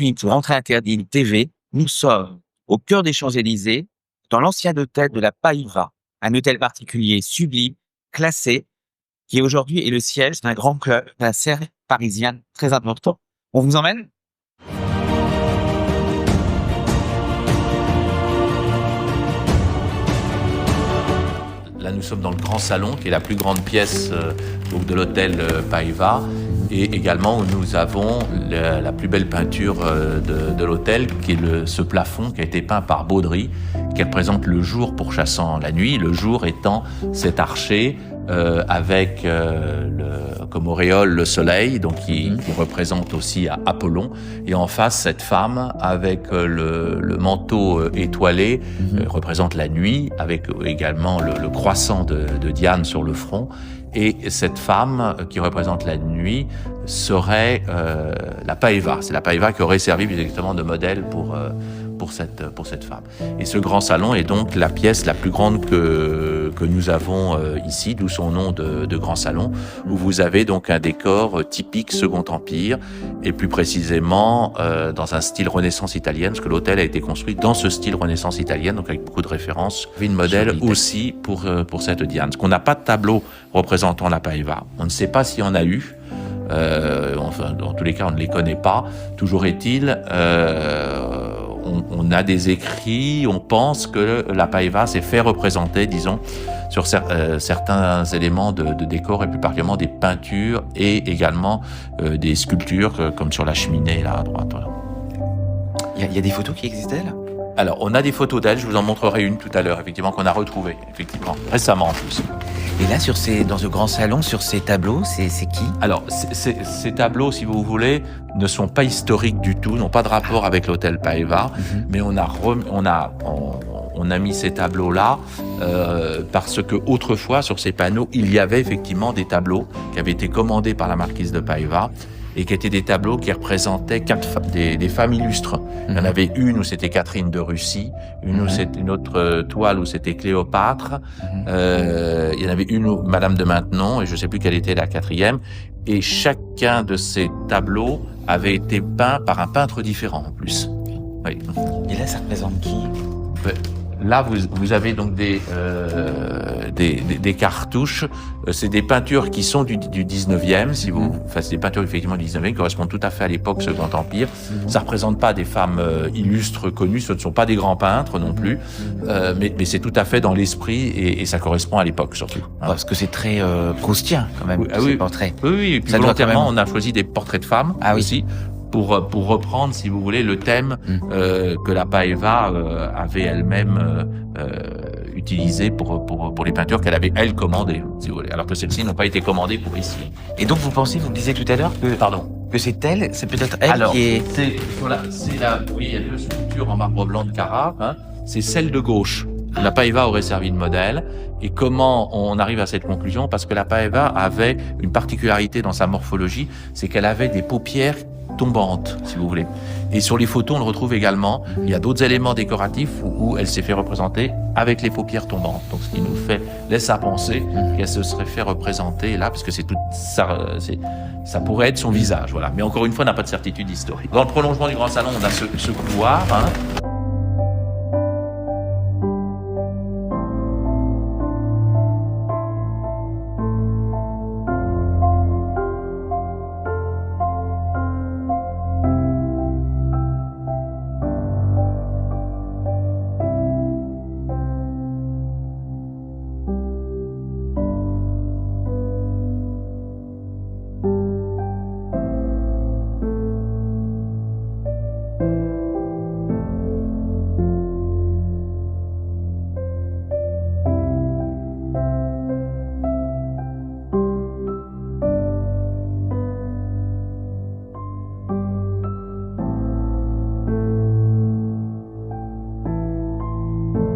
pour Entrée interdite TV, nous sommes au cœur des Champs-Élysées, dans l'ancien hôtel de la Païva, un hôtel particulier sublime, classé, qui aujourd'hui est le siège d'un grand club, d'un cercle parisien très important. On vous emmène? Là, nous sommes dans le grand salon, qui est la plus grande pièce donc de l'hôtel Païva, et également où nous avons la plus belle peinture de l'hôtel, qui est ce plafond qui a été peint par Baudry, qui représente le jour pourchassant la nuit, le jour étant cet archer avec comme auréole le soleil, donc qui représente aussi Apollon, et en face cette femme avec le manteau étoilé représente la nuit, avec également le croissant de Diane sur le front. Et cette femme qui représente la nuit serait la Païva. C'est la Païva qui aurait servi exactement de modèle pour cette femme. Et ce grand salon est donc la pièce la plus grande que nous avons ici, d'où son nom de grand salon, où vous avez donc un décor typique Second Empire, et plus précisément dans un style Renaissance italienne, parce que l'hôtel a été construit dans ce style Renaissance italienne, donc avec beaucoup de références. Une modèle aussi pour cette Diane. Parce qu'on n'a pas de tableau représentant la Païva. On ne sait pas s'il y en a eu. Enfin, dans tous les cas, on ne les connaît pas. Toujours est-il, on a des écrits, on pense que la Païva s'est fait représenter, disons, sur certains éléments de décor, et plus particulièrement des peintures et également des sculptures, comme sur la cheminée, là, à droite. Voilà. Il y a des photos qui existent d'elle? Alors, on a des photos d'elle, je vous en montrerai une tout à l'heure, effectivement, qu'on a retrouvée, effectivement, récemment en plus. Et là, dans ce grand salon, sur ces tableaux, c'est qui? Alors, ces tableaux, si vous voulez, ne sont pas historiques du tout, n'ont pas de rapport avec l'hôtel Païva, mais on a mis ces tableaux-là parce que autrefois, sur ces panneaux, il y avait effectivement des tableaux qui avaient été commandés par la marquise de Païva, et qui étaient des tableaux qui représentaient des femmes illustres. Il y en avait une où c'était Catherine de Russie, une autre toile où c'était Cléopâtre, il y en avait une où Madame de Maintenon, et je ne sais plus quelle était la quatrième, et chacun de ces tableaux avait été peint par un peintre différent en plus. Oui. Et là, ça représente qui? Là, vous avez donc des cartouches. C'est des peintures qui sont du 19e, enfin, c'est des peintures effectivement du 19e qui correspondent tout à fait à l'époque Second Empire. Ça représente pas des femmes illustres connues, ce ne sont pas des grands peintres non plus, mais c'est tout à fait dans l'esprit et ça correspond à l'époque surtout. Parce que c'est très proustien quand même, ces portraits. Oui, et puis volontairement, on a choisi des portraits de femmes aussi. Pour reprendre, si vous voulez, le thème que la Païva avait elle-même utilisé pour les peintures qu'elle avait, elle, commandées, si vous voulez, alors que celles-ci n'ont pas été commandées pour ici. Et donc, vous pensez, vous me disiez tout à l'heure que c'est elle, c'est peut-être elle qui est... Oui, il y a deux sculptures en marbre blanc de Carrare, c'est celle de gauche. La Païva aurait servi de modèle. Et comment on arrive à cette conclusion? Parce que la Païva avait une particularité dans sa morphologie, c'est qu'elle avait des paupières tombantes, si vous voulez. Et sur les photos, on le retrouve également. Il y a d'autres éléments décoratifs où elle s'est fait représenter avec les paupières tombantes. Donc, ce qui nous laisse à penser qu'elle se serait fait représenter là, parce que c'est tout ça pourrait être son visage, voilà. Mais encore une fois, on n'a pas de certitude historique. Dans le prolongement du grand salon, on a ce couloir,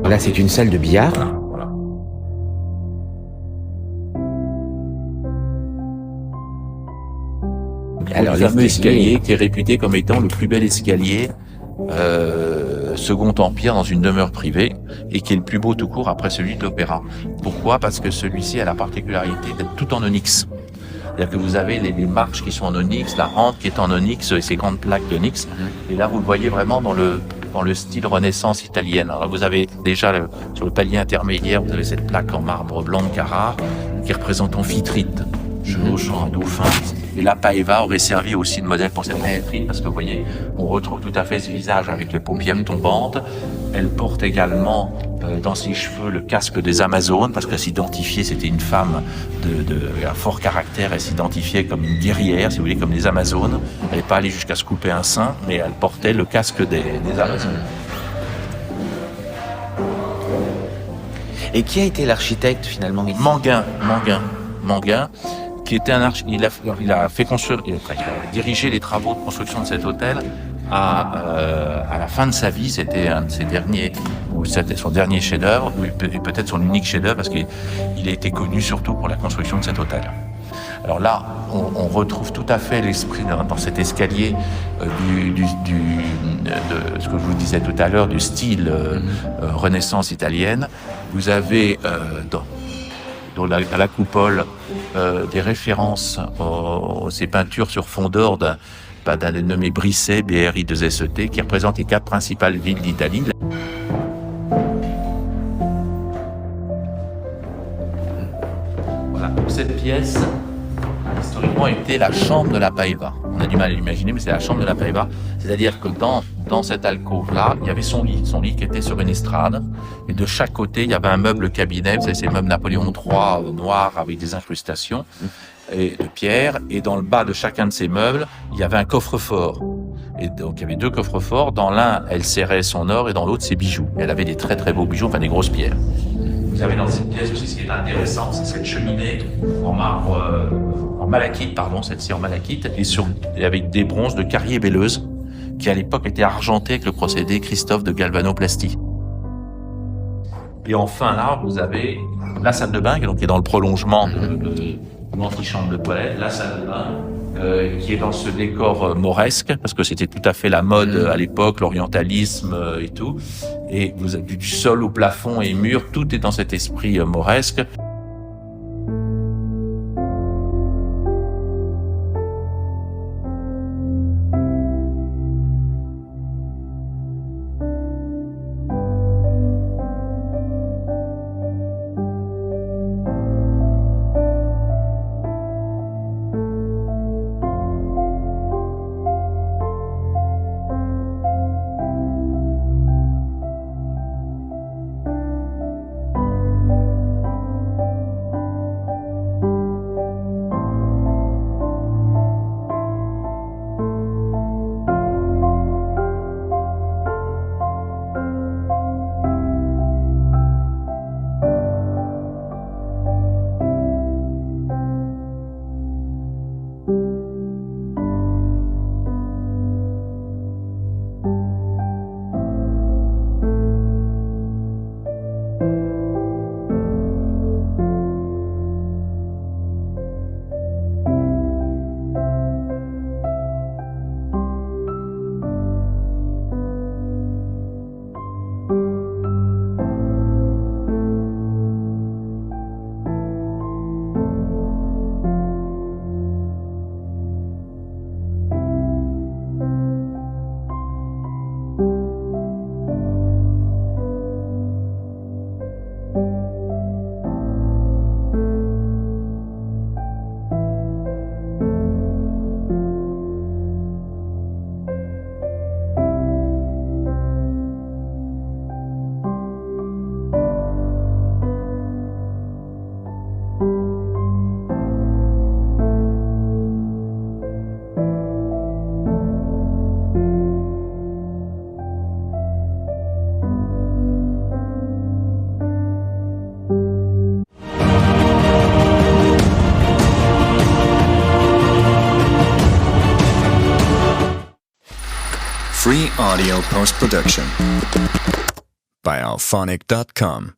Là, c'est une salle de billard. Voilà. Alors, le fameux escalier qui est réputé comme étant le plus bel escalier Second Empire dans une demeure privée et qui est le plus beau tout court après celui de l'Opéra. Pourquoi ? Parce que celui-ci a la particularité d'être tout en onyx. C'est-à-dire que vous avez les marches qui sont en onyx, la rampe qui est en onyx et ces grandes plaques d'onyx. Et là, vous le voyez vraiment dans le style Renaissance italienne. Alors, vous avez déjà sur le palier intermédiaire, vous avez cette plaque en marbre blanc de Carrare qui représente Amphitrite, chevauchant un dauphin. Et la Paeva aurait servi aussi de modèle pour cette Amphitrite parce que vous voyez, on retrouve tout à fait ce visage avec les paupières tombantes. Elle porte également dans ses cheveux le casque des Amazones parce qu'elle s'identifiait, c'était une femme de un fort caractère, elle s'identifiait comme une guerrière, si vous voulez, comme les Amazones. Elle n'est pas allée jusqu'à se couper un sein, mais elle portait le casque des Amazones. Et qui a été l'architecte finalement ici? Manguin, qui était il a fait construire, il a dirigé les travaux de construction de cet hôtel à la fin de sa vie. C'était un de ses derniers, ou c'était son dernier chef-d'œuvre, ou peut-être son unique chef-d'œuvre, parce qu'il a été connu surtout pour la construction de cet hôtel. Alors là, on retrouve tout à fait l'esprit dans cet escalier de ce que je vous disais tout à l'heure, du style Renaissance italienne. Vous avez à la coupole des références à ces peintures sur fond d'or d'un dénommé Brisset, BRI2SET, qui représente les 4 principales villes d'Italie. Voilà, donc cette pièce historiquement était la chambre de la Paeva. On a du mal à l'imaginer, mais c'est la chambre de la Paeva. C'est-à-dire que dans cette alcôve-là, il y avait son lit qui était sur une estrade. Et de chaque côté, il y avait un meuble cabinet. Vous savez, c'est le meuble Napoléon III noir avec des incrustations et de pierre. Et dans le bas de chacun de ces meubles, il y avait un coffre-fort. Et donc, il y avait 2 coffres-forts. Dans l'un, elle serrait son or et dans l'autre, ses bijoux. Et elle avait des très très beaux bijoux, enfin des grosses pierres. Vous avez dans cette pièce aussi, ce qui est intéressant, c'est cette cheminée en marbre, en malachite, celle-ci en malachite, et avec des bronzes de Carrier-Belleuse, qui à l'époque étaient argentés avec le procédé Christophe de galvanoplastie. Et enfin là, vous avez la salle de bain, qui est dans le prolongement de l'antichambre de toilette, la salle de bain, qui est dans ce décor mauresque, parce que c'était tout à fait la mode à l'époque, l'orientalisme et tout. Et vous avez du sol au plafond et murs, tout est dans cet esprit mauresque. Free audio post-production by alphonic.com.